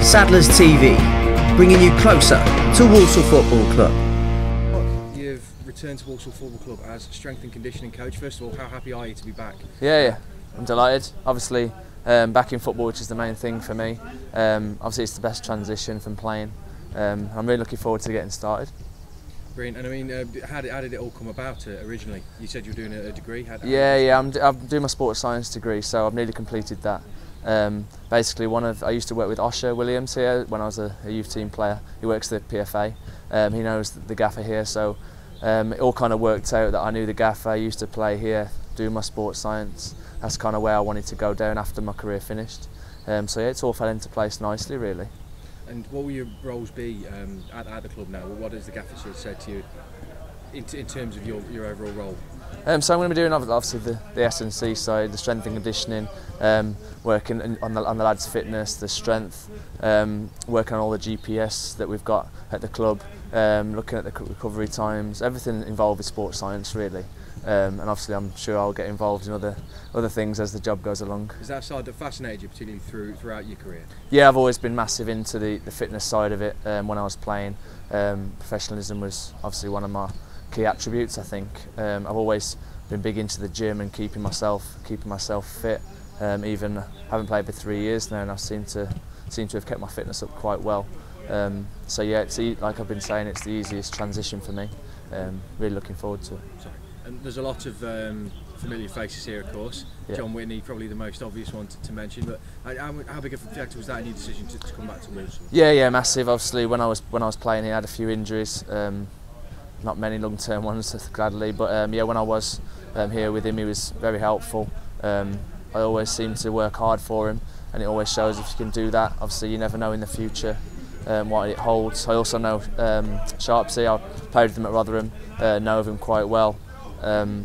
Saddlers TV, bringing you closer to Walsall Football Club. You've returned to Walsall Football Club as strength and conditioning coach. First of all, how happy are you to be back? Yeah, I'm delighted. Obviously, back in football, which is the main thing for me. Obviously, it's the best transition from playing. I'm really looking forward to getting started. Brilliant. And I mean, how did it all come about originally? You said you were doing a degree. I'm doing my sports science degree, so I've nearly completed that. Basically, I used to work with Osher Williams here when I was a youth team player. He works at the PFA. He knows the gaffer here, so it all kind of worked out that I knew the gaffer. I used to play here, doing my sports science. That's kind of where I wanted to go down after my career finished. So yeah, it's all fell into place nicely, really. And what will your roles be at the club now? What has the gaffer sort of said to you in terms of your overall role? So I'm going to be doing obviously the S&C side, the strength and conditioning, working on the lads' fitness, the strength, working on all the GPS that we've got at the club, looking at the recovery times, everything involved with sports science really. And obviously I'm sure I'll get involved in other things as the job goes along. Is that side that fascinated you particularly throughout your career? Yeah, I've always been massive into the fitness side of it. When I was playing, professionalism was obviously one of my key attributes, I think. I've always been big into the gym and keeping myself fit. Even haven't played for 3 years now, and I seem to have kept my fitness up quite well. So yeah, like I've been saying, it's the easiest transition for me. Really looking forward to it. Sorry. And there's a lot of familiar faces here, of course. Yeah. John Whitney, probably the most obvious one to mention. But how big of a factor was that in your decision to come back to Walsall? Yeah, massive. Obviously, when I was playing, he had a few injuries. Not many long-term ones, gladly. But yeah, when I was here with him, he was very helpful. I always seem to work hard for him, and it always shows if you can do that. Obviously, you never know in the future what it holds. I also know Sharpsy. I played with him at Rotherham, know of him quite well.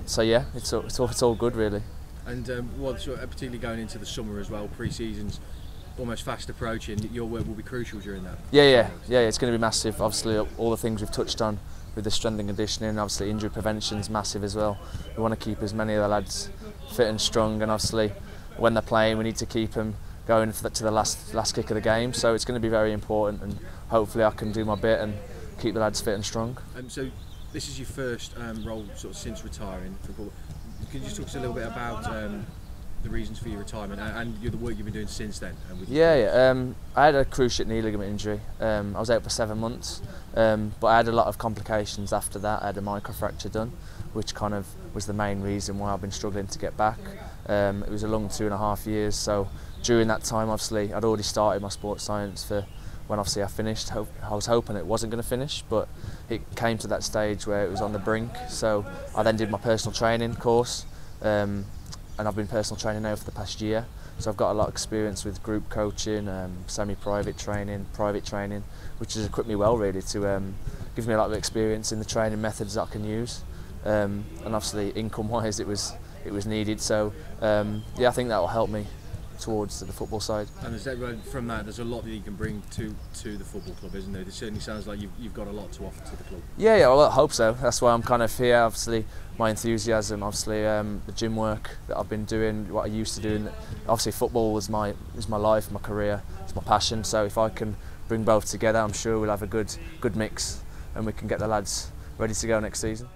So yeah, it's all good really. And particularly going into the summer as well, pre-season's almost fast approaching. Your work will be crucial during that. Yeah, it's going to be massive. Obviously, all the things we've touched on with the strength and conditioning, obviously injury prevention is massive as well. We want to keep as many of the lads fit and strong, and obviously when they're playing, we need to keep them going to the last kick of the game. So it's going to be very important, and hopefully I can do my bit and keep the lads fit and strong. So this is your first role sort of since retiring. Could you just talk to us a little bit about the reasons for your retirement and the work you've been doing since then? I had a cruciate knee ligament injury. I was out for 7 months, but I had a lot of complications after that. I had a microfracture done, which kind of was the main reason why I've been struggling to get back. It was a long 2.5 years, so during that time obviously I'd already started my sports science for when obviously I finished. I was hoping it wasn't going to finish, but it came to that stage where it was on the brink. So I then did my personal training course, and I've been personal training now for the past year. So I've got a lot of experience with group coaching, semi-private training, private training, which has equipped me well really to give me a lot of experience in the training methods that I can use. And obviously income-wise it was needed. So yeah, I think that will help me towards the football side. And from that, there's a lot that you can bring to the football club, isn't there? It certainly sounds like you've got a lot to offer to the club. Yeah, well, I hope so. That's why I'm kind of here. Obviously, my enthusiasm, obviously the gym work that I've been doing, what I used to do. Obviously, football is my life, my career, it's my passion. So if I can bring both together, I'm sure we'll have a good mix, and we can get the lads ready to go next season.